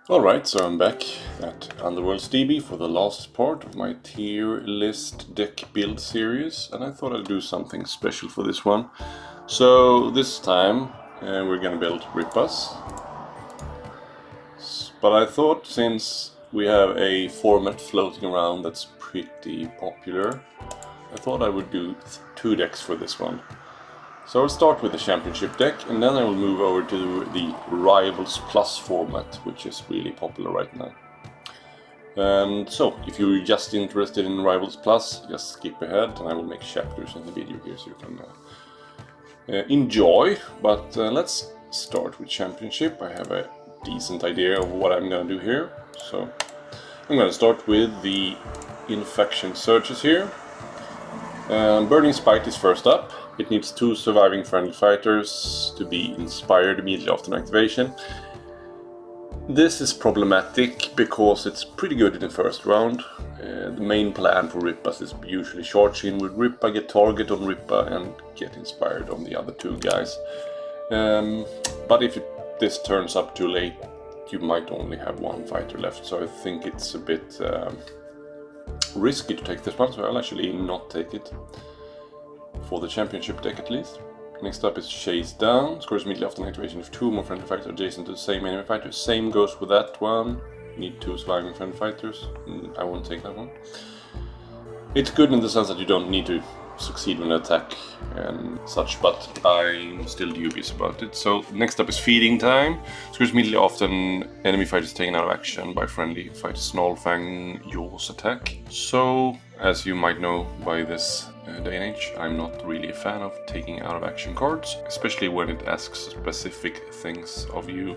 Alright, so I'm back at Underworlds DB for the last part of my tier list deck build series, and I thought I'd do something special for this one. So this time we're gonna build Rippas, but I thought since we have a format floating around that's pretty popular, I thought I would do two decks for this one. So I'll start with the Championship deck, and then I will move over to the Rivals Plus format, which is really popular right now. And so, if you're just interested in Rivals Plus, just skip ahead, and I will make chapters in the video here so you can enjoy. But let's start with Championship. I have a decent idea of what I'm going to do here. So I'm going to start with the Infection Searches here. Burning Spite is first up. It needs 2 surviving friendly fighters to be inspired immediately after an activation. This is problematic because it's pretty good in the first round. The main plan for Rippas is usually charge in with Rippa, get target on Rippa, and get inspired on the other 2 guys. But if this turns up too late, you might only have 1 fighter left, so I think it's a bit risky to take this one, so I'll actually not take it. For the Championship deck at least. Next up is Chase Down. Scores immediately after an activation if 2 more friendly fighters are adjacent to the same enemy fighter. Same goes with that one. Need 2 surviving friendly fighters. I won't take that one. It's good in the sense that you don't need to succeed with an attack and such, but I'm still dubious about it. So next up is Feeding Time. Scores immediately after an enemy fighter is taken out of action by friendly fighter Snarlfang Jaws attack. So, as you might know by this day and age, I'm not really a fan of taking out of action cards, especially when it asks specific things of you.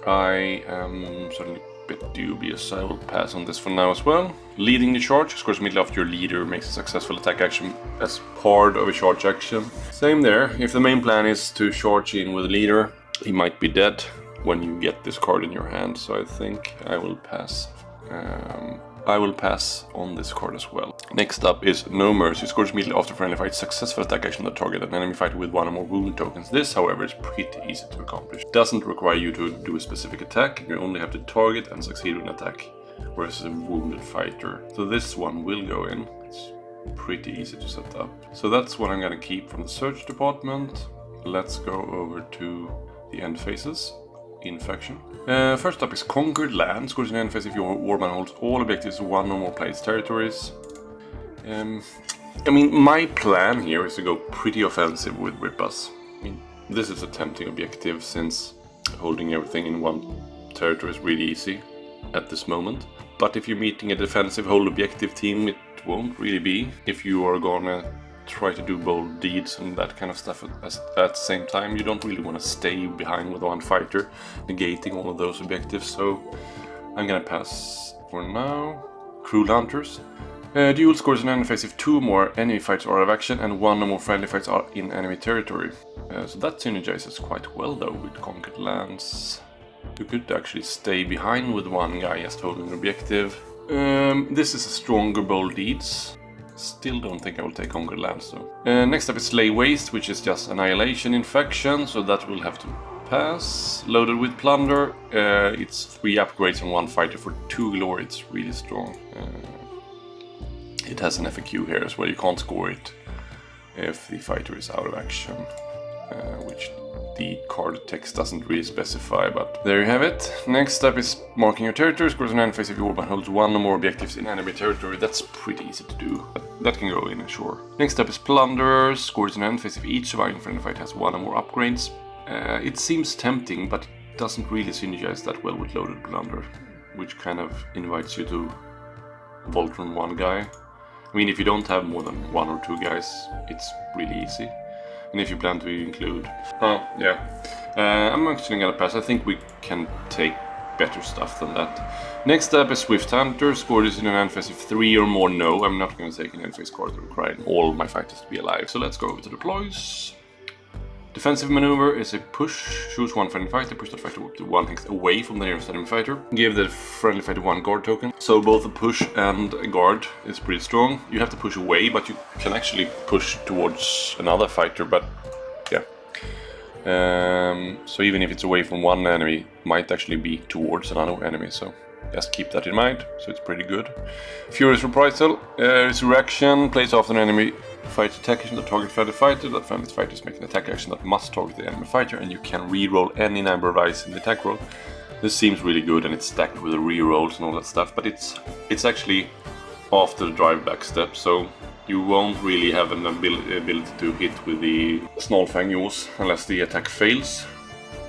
I am certainly a bit dubious, I will pass on this for now as well. Leading the charge, scores immediately after your leader makes a successful attack action as part of a charge action. Same there, if the main plan is to charge in with a leader, he might be dead when you get this card in your hand, so I think I will pass. I will pass on this card as well. Next up is No Mercy. Scores immediately after friendly fight successful attack action on the target an enemy fighter with 1 or more wound tokens. This, however, is pretty easy to accomplish. It doesn't require you to do a specific attack. You only have to target and succeed with an attack versus a wounded fighter. So this one will go in. It's pretty easy to set up. So that's what I'm gonna keep from the search department. Let's go over to the end phases. Infection. First up is Conquered Land. Scores an end phase if your warman holds all objectives 1 or more players' territories. I mean, my plan here is to go pretty offensive with Rippas. I mean, this is a tempting objective since holding everything in 1 territory is really easy at this moment. But if you're meeting a defensive whole objective team, it won't really be. If you are gonna try to do bold deeds and that kind of stuff at the same time, you don't really want to stay behind with 1 fighter, negating all of those objectives, so I'm gonna pass for now. Cruel Hunters. Duel scores an enemy phase if 2 more enemy fighters are out of action and 1 or more friendly fights are in enemy territory. So that synergizes quite well though with Conquered Lands. You could actually stay behind with 1 guy just holding an objective. This is a stronger bold deeds. Still don't think I will take Conquered Lands though. Next up is Slay Waste, which is just Annihilation Infection, so that will have to pass. Loaded with Plunder, it's 3 upgrades on 1 fighter for 2 glory, it's really strong. It has an FAQ here as well, you can't score it if the fighter is out of action, which the card text doesn't really specify, but there you have it. Next up is Marking Your Territory. Scores an enemy phase if your warman holds 1 or more objectives in enemy territory. That's pretty easy to do. That can go in, sure. Next up is Plunderers. Scores an enemy phase if each surviving friendly fight has 1 or more upgrades. It seems tempting, but it doesn't really synergize that well with Loaded Plunder, which kind of invites you to Voltron 1 guy. I mean, if you don't have more than 1 or 2 guys, it's really easy. And if you plan to include... I'm actually gonna pass. I think we can take better stuff than that. Next up is Swift Hunter. Score this in an end phase if 3 or more no. I'm not gonna take an end phase card requiring all my fighters to be alive. So let's go over to deploys. Defensive maneuver is a push. Choose 1 friendly fighter, push that fighter up to 1 hex away from the nearest enemy fighter. Give the friendly fighter 1 guard token. So both a push and a guard is pretty strong. You have to push away, but you can actually push towards another fighter, but yeah. So even if it's away from one enemy, it might actually be towards another enemy, so just keep that in mind. So it's pretty good. Furious Reprisal. Resurrection. Plays after an enemy fight attack action that target friendly fighter. That friendly fighter is making an attack action that must target the enemy fighter, and you can re-roll any number of dice in the attack roll. This seems really good, and it's stacked with the re-rolls and all that stuff, but it's actually after the drive back step, so you won't really have an ability to hit with the Snarlfang Jaws unless the attack fails.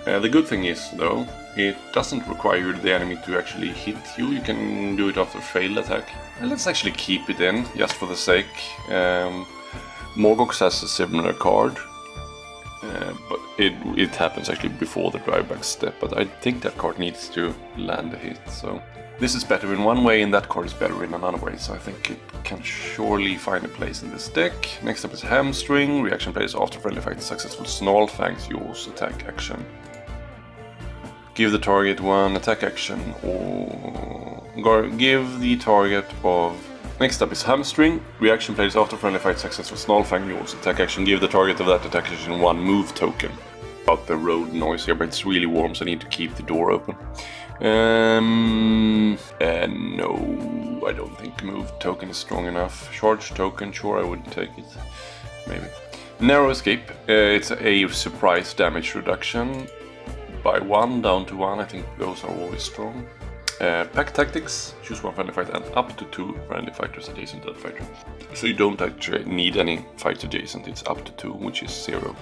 The good thing is, though, it doesn't require the enemy to actually hit you. You can do it after a failed attack. And let's actually keep it in, just for the sake. Morgox has a similar card, but it happens actually before the drive back step, but I think that card needs to land a hit, so... This is better in one way, and that card is better in another way, so I think it can surely find a place in this deck. Next up is Hamstring. Reaction plays after friendly fight successful Snarlfangs Jaws attack action. Give the target one attack action, or give the target of... Next up is Hamstring. Reaction plays after friendly fight successful Snarlfang Jaws attack action. Give the target of that attack action one move token. About the road noise here, but it's really warm, so I need to keep the door open. No, I don't think move token is strong enough. Charge token, sure, I wouldn't take it. Maybe. Narrow escape. It's a surprise damage reduction by 1 down to 1. I think those are always strong. Pack tactics. Choose one friendly fighter and up to 2 friendly fighters adjacent to that fighter. So you don't actually need any fights adjacent. It's up to 2, which is 0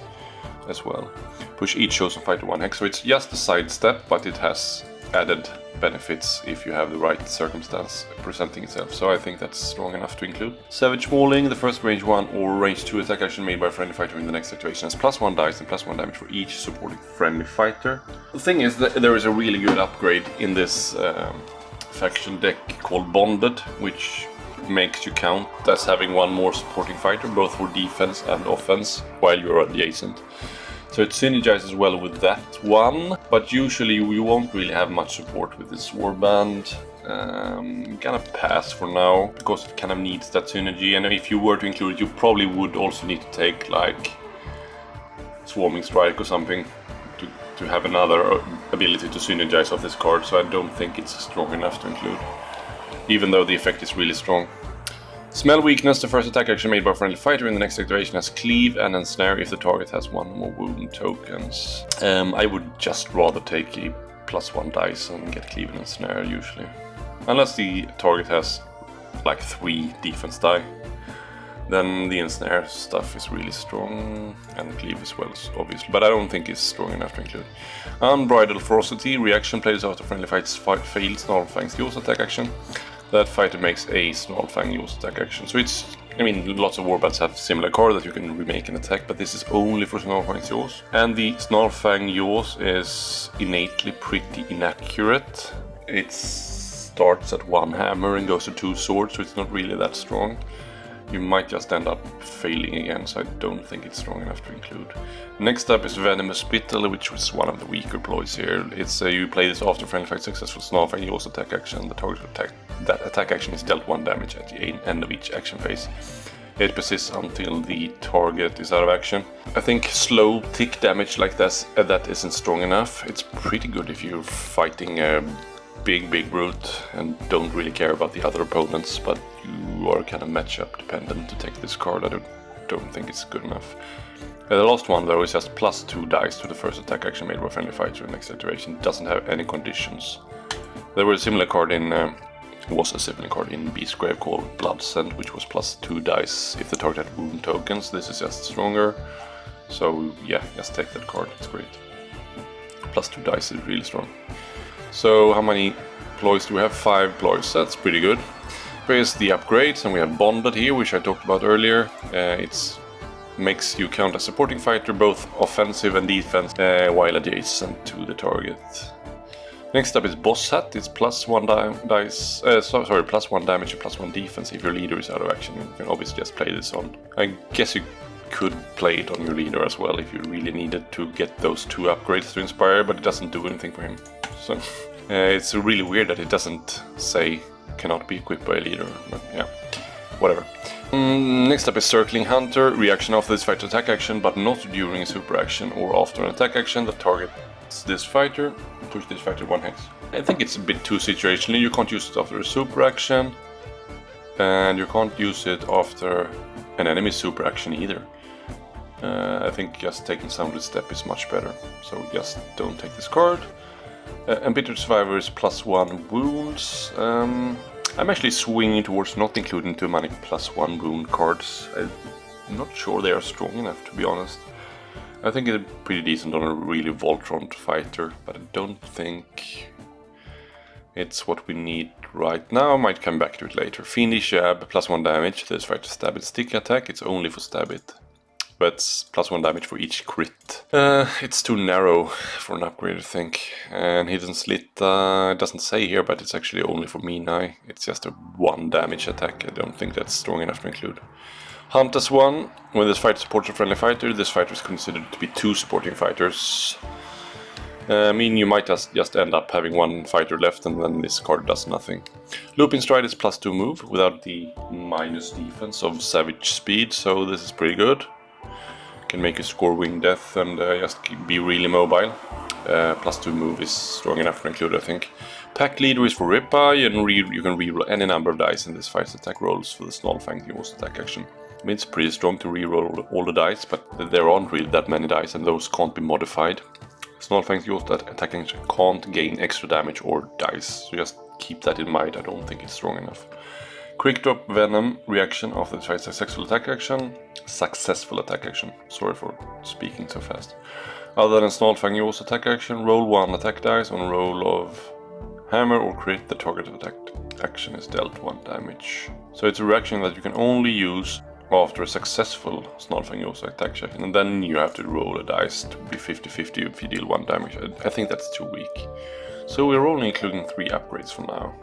as well. Push each chosen fighter 1 hex. So it's just a sidestep, but it has added benefits if you have the right circumstance presenting itself, so I think that's strong enough to include. Savage Mauling, the first range 1 or range 2 attack action made by a friendly fighter in the next activation has +1 dice and +1 damage for each supporting friendly fighter. The thing is that there is a really good upgrade in this faction deck called Bonded, which makes you count as having 1 more supporting fighter, both for defense and offense, while you're adjacent. So it synergizes well with that one, but usually you won't really have much support with this warband. Gonna pass for now, because it kind of needs that synergy, and if you were to include it, you probably would also need to take like Swarming Strike or something to have another ability to synergize off this card, so I don't think it's strong enough to include, even though the effect is really strong. Smell Weakness, the first attack action made by a friendly fighter in the next activation has Cleave and Ensnare if the target has 1 more wound tokens. I would just rather take a +1 dice and get Cleave and Ensnare usually. Unless the target has like 3 defense die. Then the Ensnare stuff is really strong, and the Cleave as well, obviously, but I don't think it's strong enough to include. Unbridled Ferocity, reaction plays after friendly fights failed Snarlfangs Jaws attack action. That fighter makes a Snarlfang Jaws attack action. So it's, I mean, lots of warbands have similar card that you can remake an attack, but this is only for Snarlfang Jaws. And the Snarlfang Jaws is innately pretty inaccurate. It starts at 1 hammer and goes to 2 swords, so it's not really that strong. You might just end up failing again, so I don't think it's strong enough to include. Next up is Venomous Spittle, which was one of the weaker ploys here. It's you play this after friendly fight successful Snarlfang Jaws attack action. The target attack action is dealt 1 damage at the end of each action phase. It persists until the target is out of action. I think slow tick damage like this that isn't strong enough. It's pretty good if you're fighting a big brute and don't really care about the other opponents, but you are kind of matchup dependent to take this card. I don't think it's good enough. The last one though is just +2 dice to the first attack action made by a friendly fighter in the next iteration. It doesn't have any conditions. There was a similar card in Beast Grave called Bloodscent, which was +2 dice if the target had wound tokens. This is just stronger, so yeah, just take that card, it's great. +2 dice is really strong. So how many ploys do we have? 5 ploys, that's pretty good. Here's the upgrades, and we have Bonded here, which I talked about earlier. It makes you count as supporting fighter, both offensive and defense, while adjacent to the target. Next up is Boss Hat. It's +1 +1 damage and +1 defense if your leader is out of action. You can obviously just play this on. I guess you could play it on your leader as well if you really needed to get those 2 upgrades to inspire, but it doesn't do anything for him. So it's really weird that it doesn't say cannot be equipped by a leader, but yeah, whatever. Next up is Circling Hunter. Reaction after this fighter's attack action, but not during a super action or after an attack action that targets this fighter. Push this fighter 1 hex. I think it's a bit too situational. You can't use it after a super action, and you can't use it after an enemy super action either. I think just taking Sounded Step is much better, so just don't take this card. Embittered Survivor is +1 wounds. I'm actually swinging towards not including too many +1 wound cards. I'm not sure they are strong enough, to be honest. I think it's pretty decent on a really Voltron fighter, but I don't think it's what we need right now. I might come back to it later. Fiendish Jab, +1 damage. This fighter stab it stick attack. It's only for stab it, but it's +1 damage for each crit. It's too narrow for an upgrade, I think. And Hidden Slit, it doesn't say here, but it's actually only for Mean-Eye. It's just a 1 damage attack. I don't think that's strong enough to include. Hunt as 1. When this fighter supports a friendly fighter, this fighter is considered to be 2 supporting fighters. I mean, you might just end up having 1 fighter left, and then this card does nothing. Looping Stride is +2 move, without the minus defense of Savage Speed, so this is pretty good. Can make you score Wing Death and just be really mobile. +2 move is strong enough to include, I think. Pack Leader is for Rippa, and you can reroll any number of dice in this fight's attack rolls for the Snarlfangs Yo's attack action. I mean, it's pretty strong to reroll all the dice, but there aren't really that many dice, and those can't be modified. Snarlfangs Yo's attack action can't gain extra damage or dice, so just keep that in mind. I don't think it's strong enough. Quick Drop Venom reaction after the fight's successful attack action. Sorry for speaking so fast. Other than Snarlfang Yo's attack action, roll 1 attack dice. On a roll of hammer or crit, the target attack action is dealt 1 damage. So it's a reaction that you can only use after a successful Snarlfang Yo's attack check, and then you have to roll a dice to be 50-50 if you deal 1 damage. I think that's too weak. So we're only including 3 upgrades for now.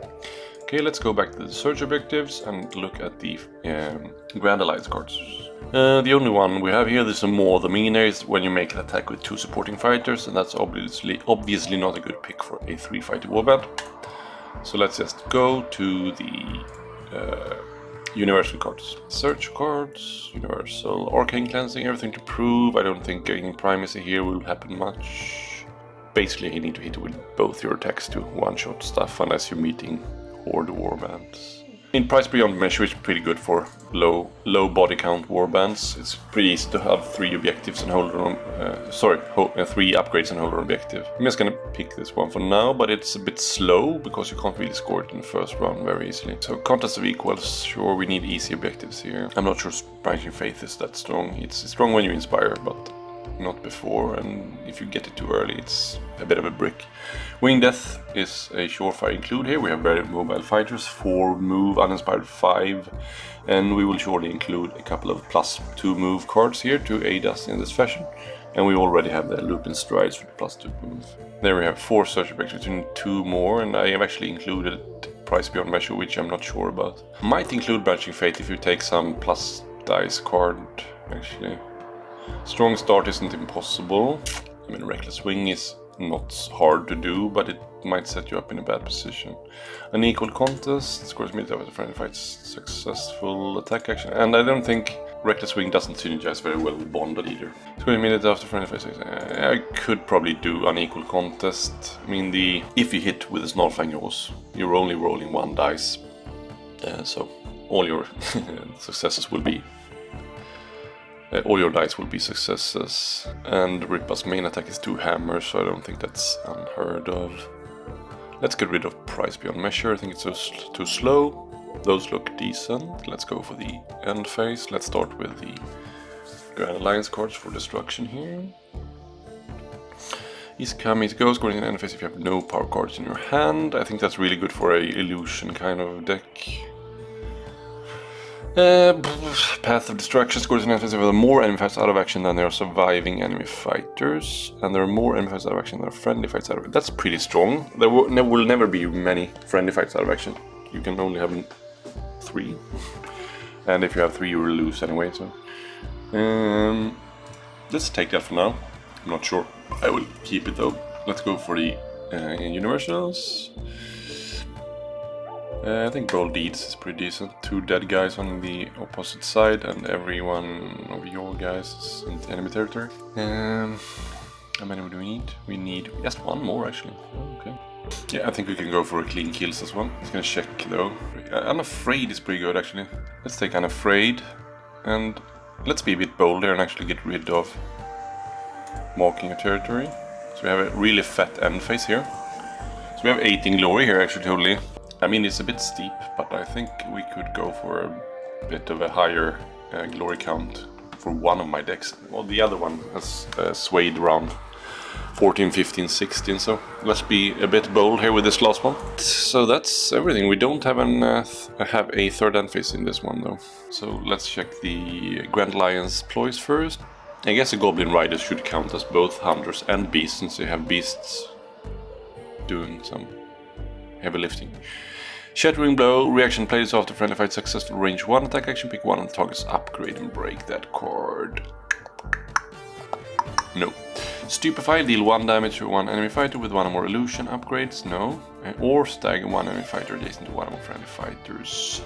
Okay, let's go back to the search objectives and look at the Grand Alliance cards. The only one we have here, this is more the Mean-Eye, is when you make an attack with 2 supporting fighters, and that's obviously not a good pick for a 3-fighter warband. So let's just go to the Universal cards. Search cards, Universal, Arcane Cleansing, everything to prove. I don't think gaining Primacy here will happen much. Basically, you need to hit with both your attacks to one-shot stuff unless you're meeting Horde warbands. In Price Beyond Measure is pretty good for low body count warbands. It's pretty easy to have 3 objectives and hold on. 3 upgrades and hold on objective. I'm just gonna pick this one for now, but it's a bit slow because you can't really score it in the first round very easily. So Contest of Equals, sure, we need easy objectives here. I'm not sure Branching Faith is that strong. It's strong when you inspire, but not before, and if you get it too early, it's a bit of a brick. Wing Death is a surefire include here. We have very mobile fighters, 4 move, uninspired 5, and we will surely include a couple of +2 move cards here to aid us in this fashion. And we already have the Looping Strides for the +2 move. There we have 4 search objectives, between 2 more, and I have actually included Price Beyond Measure, which I'm not sure about. Might include Branching Fate if you take some plus dice card, actually. Strong Start isn't impossible. I mean, Reckless Wing is not hard to do, but it might set you up in a bad position. Unequal Contest, scores immediately after friendly fights, successful attack action, and I don't think Reckless Wing doesn't synergize very well with Bonded either. Scores immediately after friendly fights, I could probably do Unequal Contest. I mean, if you hit with the Snarlfang Yo's, you're only rolling 1 dice, so all your successes will be all your dice will be successes, and Rippa's main attack is 2 hammers, so I don't think that's unheard of. Let's get rid of Price Beyond Measure, I think it's too slow. Those look decent. Let's go for the end phase. Let's start with the Grand Alliance cards for destruction here. Easy come, easy go, scoring in the end phase if you have no power cards in your hand. I think that's really good for a illusion kind of deck. Path of Destruction scores an offensive. There are more enemy fights out of action than there are surviving enemy fighters, and there are more enemy fights out of action than there are friendly fights out of action. That's pretty strong. There will never be many friendly fights out of action. You can only have 3, and if you have 3, you will lose anyway. So let's take that for now. I'm not sure. I will keep it though. Let's go for the universals. I think Bold Deeds is pretty decent. 2 dead guys on the opposite side, and every one of your guys is in enemy territory. How many do we need? We need just 1 more actually. Oh, okay. Yeah, I think we can go for a clean kills as well. It's gonna check though. Unafraid is pretty good actually. Let's take Unafraid, and let's be a bit bolder and actually get rid of marking a territory. So we have a really fat end phase here. So we have 18 glory here actually totally. I mean, it's a bit steep, but I think we could go for a bit of a higher glory count for one of my decks. Well, the other one has swayed around 14, 15, 16, so let's be a bit bold here with this last one. So that's everything. We don't have have a third end phase in this one though. So let's check the Grand Alliance ploys first. I guess the Goblin Riders should count as both hunters and beasts, since they have beasts doing some heavy lifting. Shattering Blow, reaction plays after friendly fight successful range 1 attack action, pick one on the target's upgrade and break that card. No. Stupefy, deal 1 damage to 1 enemy fighter with 1 or more illusion upgrades, no. Or stagger 1 enemy fighter adjacent to 1 or more friendly fighters.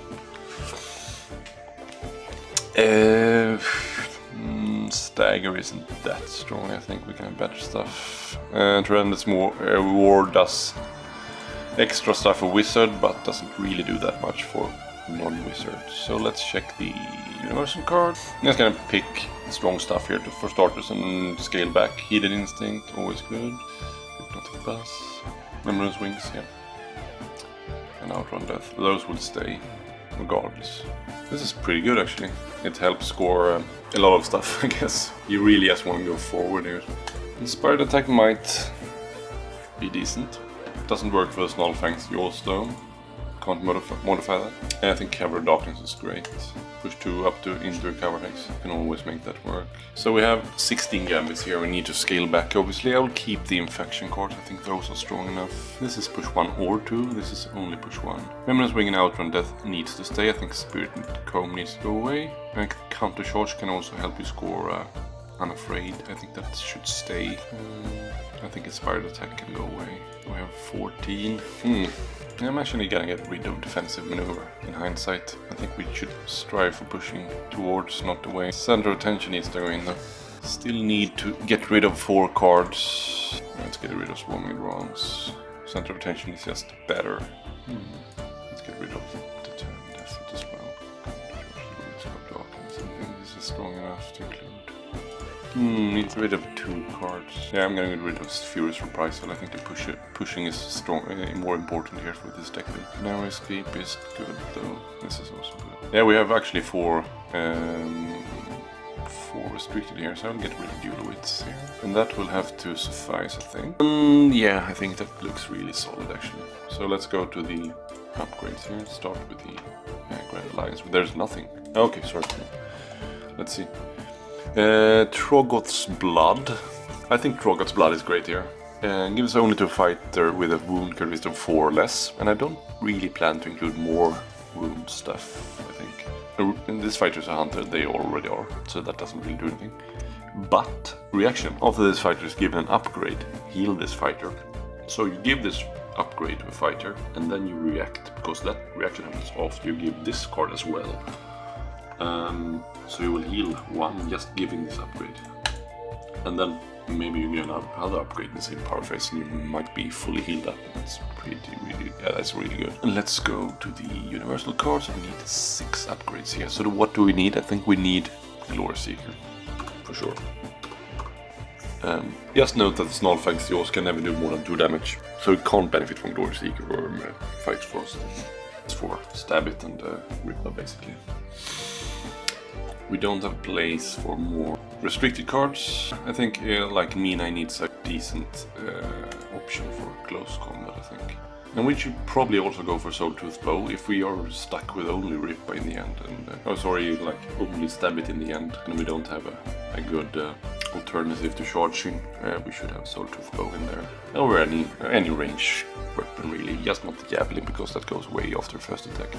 Stagger isn't that strong, I think we can have better stuff. Tremendous War does extra stuff for Wizard, but doesn't really do that much for non-Wizard. So let's check the Universal card. I'm just gonna pick strong stuff here for starters and scale back. Heated Instinct, always good. Hypnotic Buzz. Remembrance Wings, yeah. And Outrun Death. Those will stay regardless. This is pretty good actually. It helps score a lot of stuff, I guess. You really just want to go forward here. Inspired Attack might be decent. Doesn't work for the Snarlfangs Jaws though. Can't modify that. And I think Cover of Darkness is great. Push 2 up to into a cover hex. Can always make that work. So we have 16 gambits here. We need to scale back obviously. I will keep the infection cards. I think those are strong enough. This is push 1 or 2. This is only push 1. Remembrance Wing and Outrun Death needs to stay. I think Spirit Comb needs to go away. And Counter Charge can also help you score Unafraid. I think that should stay. I think Inspired Attack can go away. We have 14. I'm actually gonna get rid of Defensive Maneuver in hindsight. I think we should strive for pushing towards, not away. Center of Attention needs to go in though. Still need to get rid of 4 cards. Let's get rid of Swarming Drones. Center of Attention is just better. Let's get rid of Deterrent Effort as well. I think this is strong enough to include. Need to get rid of 2 cards. Yeah, I'm gonna get rid of Furious Reprisal. I think the pushing is strong, more important here for this deck. Narrow Escape is good though. This is also good. Yeah, we have actually 4 restricted here, so I'll get rid of Duelowits here. And that will have to suffice, I think. Yeah, I think that looks really solid actually. So let's go to the upgrades here. Start with the Grand Alliance. There's nothing. Okay, sorry. Let's see. Troggoth's Blood. I think Troggoth's Blood is great here. Gives only to a fighter with a wound characteristic of 4 or less, and I don't really plan to include more wound stuff, I think. And this fighter is a hunter, they already are, so that doesn't really do anything. But, reaction. After this fighter is given an upgrade, heal this fighter. So you give this upgrade to a fighter, and then you react, because that reaction happens after you give this card as well. So you will heal 1 just giving this upgrade. And then maybe you get another upgrade in the same power phase and you might be fully healed up. That's that's really good. And let's go to the universal cards. We need 6 upgrades here. So what do we need? I think we need Glory Seeker. For sure. Just note that the Snarlfangs Jaws can never do more than 2 damage. So it can't benefit from Glory Seeker or Fight Frost. It's for Stab It and Rippa basically. We don't have place for more restricted cards. I think, like Mina needs a decent option for close combat, I think. And we should probably also go for Soul Tooth Bow if we are stuck with only Rippa in the end. And, like only Stab It in the end, and we don't have a good alternative to charging. We should have Soul Tooth Bow in there. Or any range weapon really, just not the Javelin because that goes way after first attack.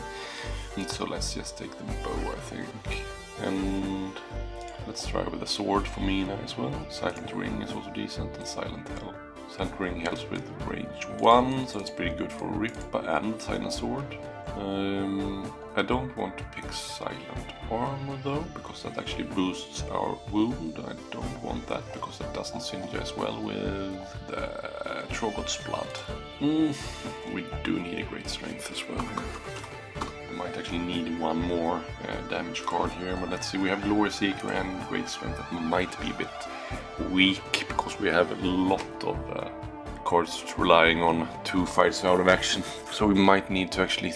And so let's just take the bow, I think. And let's try with a sword for Mina as well. Silent Ring is also decent, and Silent Hell. Centering helps with range 1, so it's pretty good for Rippa and Silent Sword. I don't want to pick Silent Armor though, because that actually boosts our wound. I don't want that because it doesn't synergize well with the Trogod's Blood. We do need a Great Strength as well. We might actually need one more damage card here, but let's see. We have Glory Seeker and Great Strength that might be a bit weak because we have a lot of cards relying on 2 fights out of action. So we might need to actually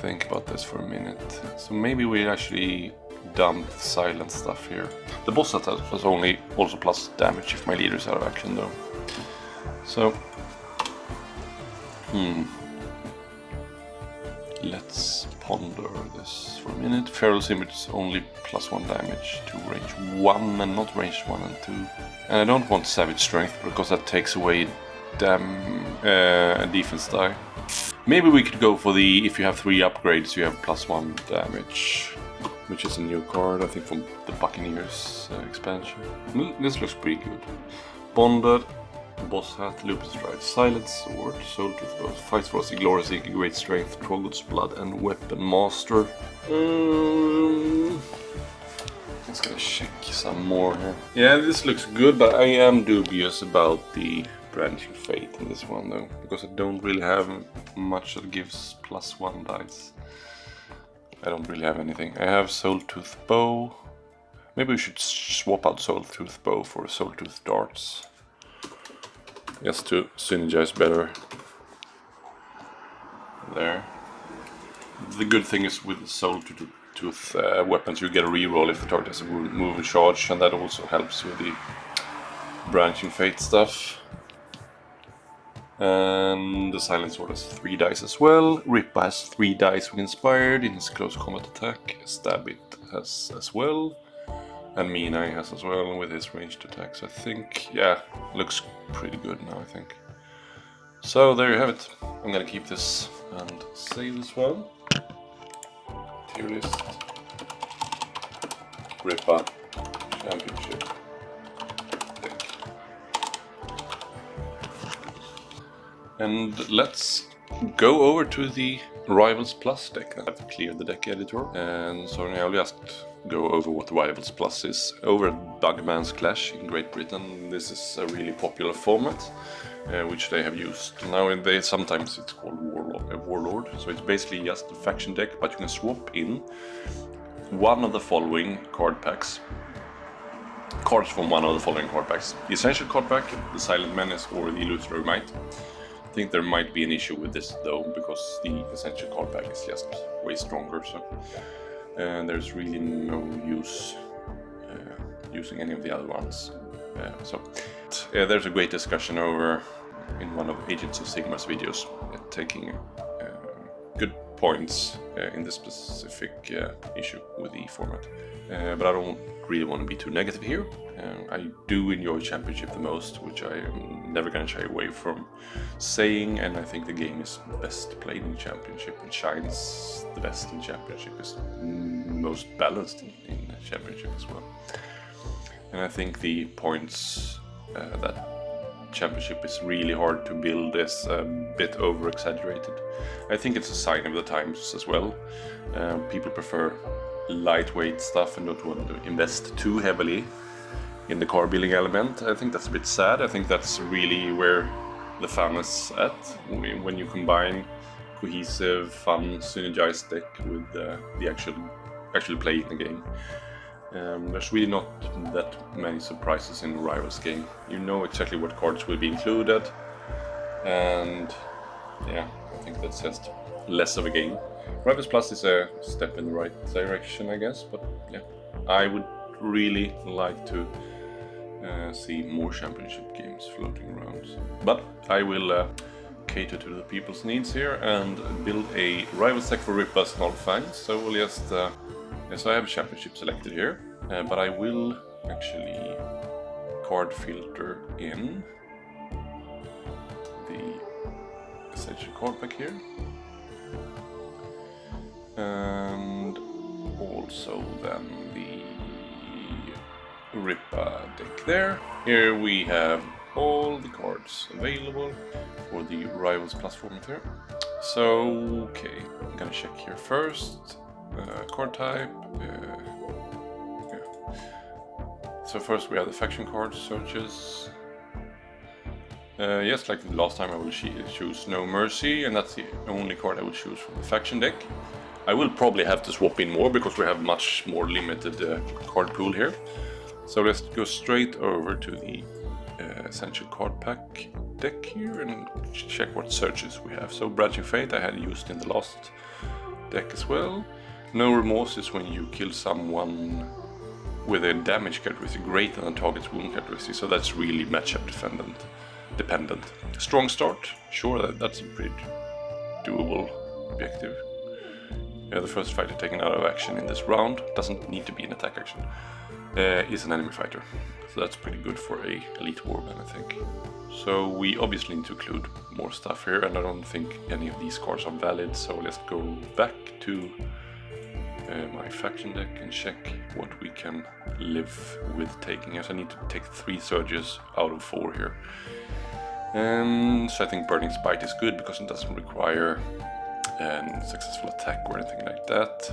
think about this for a minute. So maybe we actually dump the silent stuff here. The boss attack has only also plus damage if my leader is out of action though. So let's ponder this for a minute. Feral's Image is only +1 damage to range 1 and not range 1 and 2. And I don't want Savage Strength because that takes away defense die. Maybe we could go for the, if you have 3 upgrades you have +1 damage, which is a new card I think from the Buccaneers expansion. This looks pretty good. Bonded, Boss Hat, Lupus Stride, Silent Sword, Soul Tooth Bow, Fights for us, Glory Seeker, Great Strength, Trogod's Blood and Weapon Master. Let's gonna check some more here. Yeah, this looks good, but I am dubious about the Branching Fate in this one though, because I don't really have much that gives +1 dice. I don't really have anything. I have Soul Tooth Bow. Maybe we should swap out Soul Tooth Bow for Soul Tooth Darts, just to synergize better there. The good thing is with Soul Tooth weapons you get a reroll if the target has a move and charge, and that also helps with the Branching Fate stuff. And the Silent Sword has 3 dice as well. Rippa has 3 dice with Inspired in his close combat attack. Stabbit has as well. And Mina has as well with his ranged attacks. I think, yeah, looks pretty good now, I think. So there you have it. I'm gonna keep this and save this one. Tier list. Rippa Championship Deck. And let's go over to the Rivals Plus deck. I've cleared the deck editor, and so now I'll just go over what Rivals Plus is. Over at Bugman's Clash in Great Britain, this is a really popular format, which they have used. Now sometimes it's called Warlord, so it's basically just a faction deck, but you can swap in one of the following card packs. Cards from one of the following card packs. The Essential card pack, the Silent Menace or the Illusory Might. I think there might be an issue with this though, because the Essential card pack is just way stronger, so there's really no use using any of the other ones. There's a great discussion over in one of Agents of Sigmar's videos, taking good points in this specific issue with the format. But I don't really want to be too negative here. I do enjoy Championship the most, which I am never going to shy away from saying, and I think the game is best played in Championship. It shines the best in Championship, is most balanced in Championship as well. And I think the points that Championship is really hard to build is a bit over-exaggerated. I think it's a sign of the times as well. People prefer lightweight stuff and don't want to invest too heavily in the card building element. I think that's a bit sad. I think that's really where the fun is at, when you combine cohesive, fun, synergized deck with the actual play in the game. There's really not that many surprises in the Rivals game. You know exactly what cards will be included, and yeah, I think that's just less of a game. Rivals Plus is a step in the right direction, I guess, but yeah, I would really like to see more Championship games floating around. But I will cater to the people's needs here and build a Rivals deck for Rippas Snarlfangs. So we'll just so I have a Championship selected here, but I will actually card filter in the Essential card pack here, and also then the Rippa deck there. Here we have all the cards available for the Rivals Plus format here. So, okay, I'm gonna check here first. Card type. Yeah. So first we have the faction card searches. Yes, like the last time I will choose No Mercy, and that's the only card I will choose from the faction deck. I will probably have to swap in more because we have much more limited card pool here. So let's go straight over to the Essential Card Pack deck here and check what searches we have. So Branching Fate I had used in the last deck as well. No Remorse is when you kill someone with a damage characteristic greater than target's wound characteristic, so that's really matchup dependent. Strong Start, sure, that's a pretty doable objective. The first fighter taken out of action in this round, doesn't need to be an attack action, is an enemy fighter. So that's pretty good for a elite warband, I think. So we obviously need to include more stuff here, and I don't think any of these cards are valid, so let's go back to my faction deck and check what we can live with taking. As I need to take 3 surges out of 4 here. So I think Burning Spite is good because it doesn't require a successful attack or anything like that.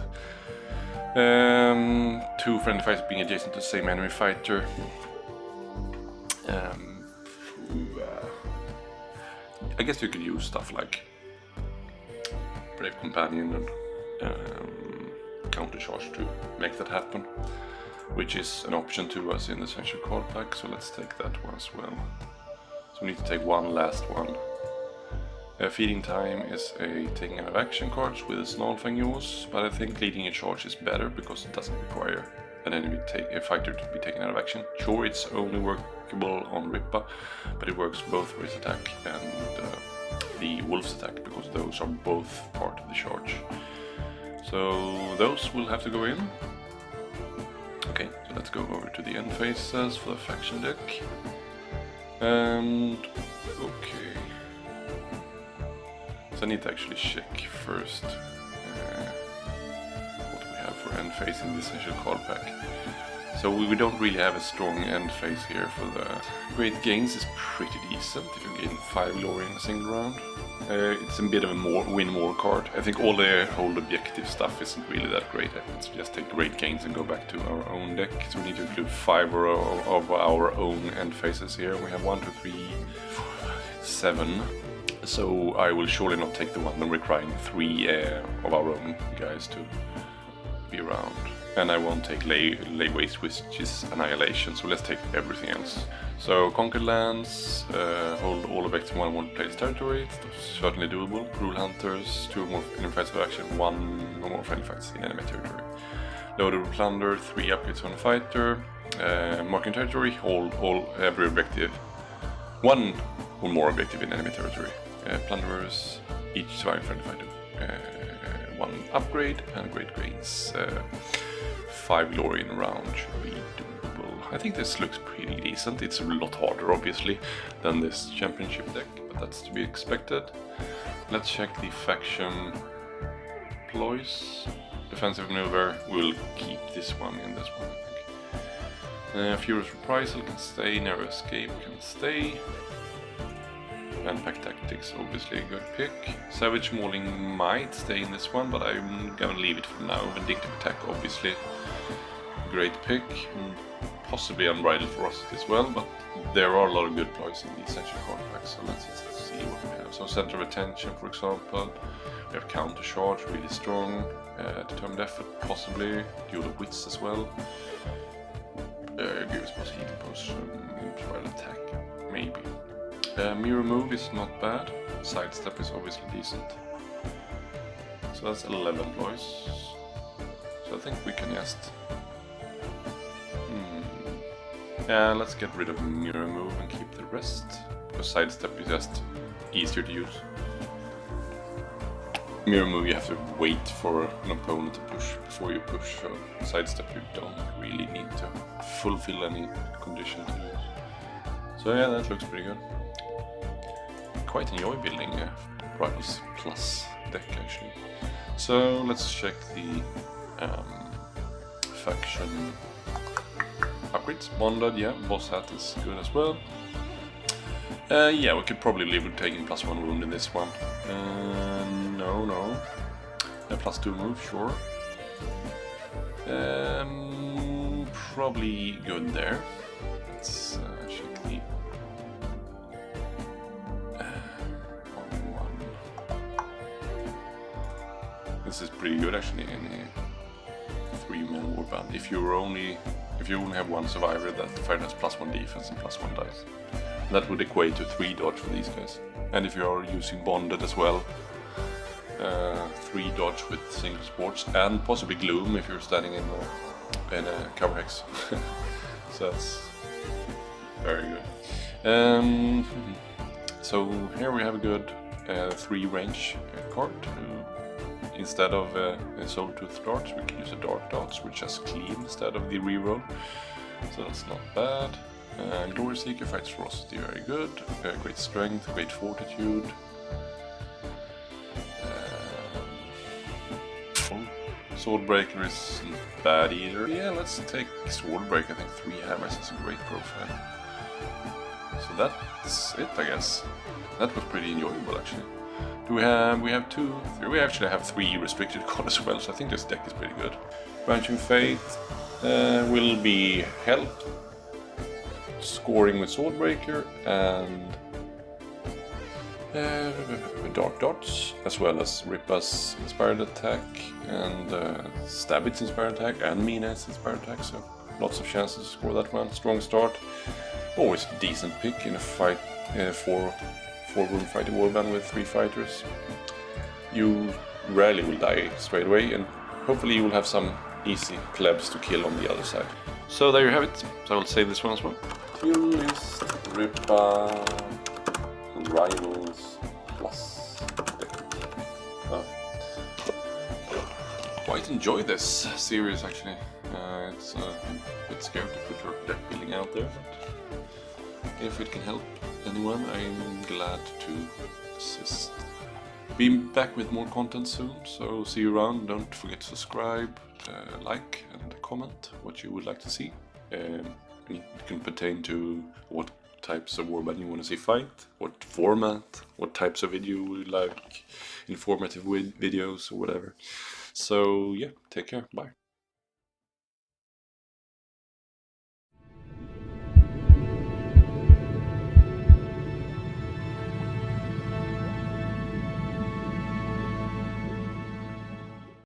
2 friendly fighters being adjacent to the same enemy fighter. I guess you could use stuff like Brave Companion and Counter Charge to make that happen, which is an option to us in the Essential Card Pack, so let's take that one as well. So we need to take one last one. Feeding Time is a taking out of action cards with a Snarlfang use, but I think Leading a Charge is better because it doesn't require an enemy fighter to be taken out of action. Sure, it's only workable on Rippa, but it works both for his attack and the Wolf's attack because those are both part of the charge. So those will have to go in. Okay, so let's go over to the end phases for the faction deck. And okay, so I need to actually check first what we have for end phase in the Essential Card Pack. So we don't really have a strong end phase here for the Great Gains is pretty decent if you gain 5 glory in a single round. It's a bit of a win more card. I think all the whole objective stuff isn't really that great. Let's just take Great Gains and go back to our own deck. So we need to include 5 of our own end phases here. We have 1, 2, 3, 4, 7. So I will surely not take the one that requiring 3 of our own guys to be around. And I won't take lay waste, which is Annihilation, so let's take everything else. So Conquered Lands, hold all effects in one player's territory, it's certainly doable. Rule Hunters, 2 or more enemy fights of action, 1 or more friendly fights in enemy territory. Loaded with Plunder, 3 upgrades on a fighter. Marking territory, hold every objective, 1 or more objective in enemy territory. Plunderers, each surviving friendly fighter. 1 upgrade and Great Gains. 5 glory in a round should be doable. I think this looks pretty decent. It's a lot harder, obviously, than this championship deck, but that's to be expected. Let's check the faction ploys. Defensive maneuver, we'll keep this one in this one, I think. Furious Reprisal can stay, Narrow Escape can stay. Pack Tactics, obviously a good pick. Savage Mauling might stay in this one, but I'm gonna leave it for now. Vindictive Attack, obviously, great pick. Possibly Unbridled Ferocity as well, but there are a lot of good ploys in the Essential Card Pack, so let's just see what we have. So Center of Attention, for example. We have Counter Charge, really strong. Determined Effort, possibly. Duel of Wits as well. Give us plus Healing Potion, Inspired Attack, maybe. Mirror Move is not bad. Sidestep is obviously decent. So that's 11 ploys. So I think we can just... let's get rid of Mirror Move and keep the rest. Because Sidestep is just easier to use. Mirror Move, you have to wait for an opponent to push before you push. So Sidestep, you don't really need to fulfill any condition to use. So yeah, that looks pretty good. Quite enjoy building a Rivals Plus deck, actually. So let's check the faction upgrades. Bonded, yeah, Boss Hat is good as well. Yeah, we could probably live with taking +1 wound in this one. No. A +2 move, sure. Probably good there. Let's check the 1-1. This is pretty good actually in a 3-man warband. If you only have one survivor, that fighter has +1 defense and +1 dice. That would equate to 3 dodge for these guys. And if you are using bonded as well, 3 dodge with single sports and possibly gloom if you're standing in a cover hex. So that's very good. So here we have a good 3 range card. Instead of a soul-tooth darts, we can use a dark darts, which has clean instead of the reroll. So that's not bad. Glory Seeker fights ferocity, very good. Great strength, great fortitude. Swordbreaker isn't bad either. Yeah, let's take Swordbreaker. I think 3 hammers is a great profile. So that's it, I guess. That was pretty enjoyable actually. We have 2, 3, we actually have 3 restricted cards as well, so I think this deck is pretty good. Branching Fate will be help, scoring with Swordbreaker, and Dark Dots, as well as Rippas Inspired Attack, and Stabit's Inspired Attack, and Mina's Inspired Attack, so lots of chances to score that one. Strong start, always a decent pick in a fight, 4-wound fighting warband with 3 fighters. You rarely will die straight away, and hopefully you will have some easy plebs to kill on the other side. So there you have it. So I will save this one as well. Tier list, Rippa, Rivals plus deck. Quite enjoy this series actually. It's a bit scary to put your deck building out there, but if it can help anyone, I'm glad to assist. Be back with more content soon, so see you around. Don't forget to subscribe, like and comment what you would like to see. It can pertain to what types of warband you want to see fight, what format, what types of video you would like, informative videos or whatever. So yeah, take care, bye.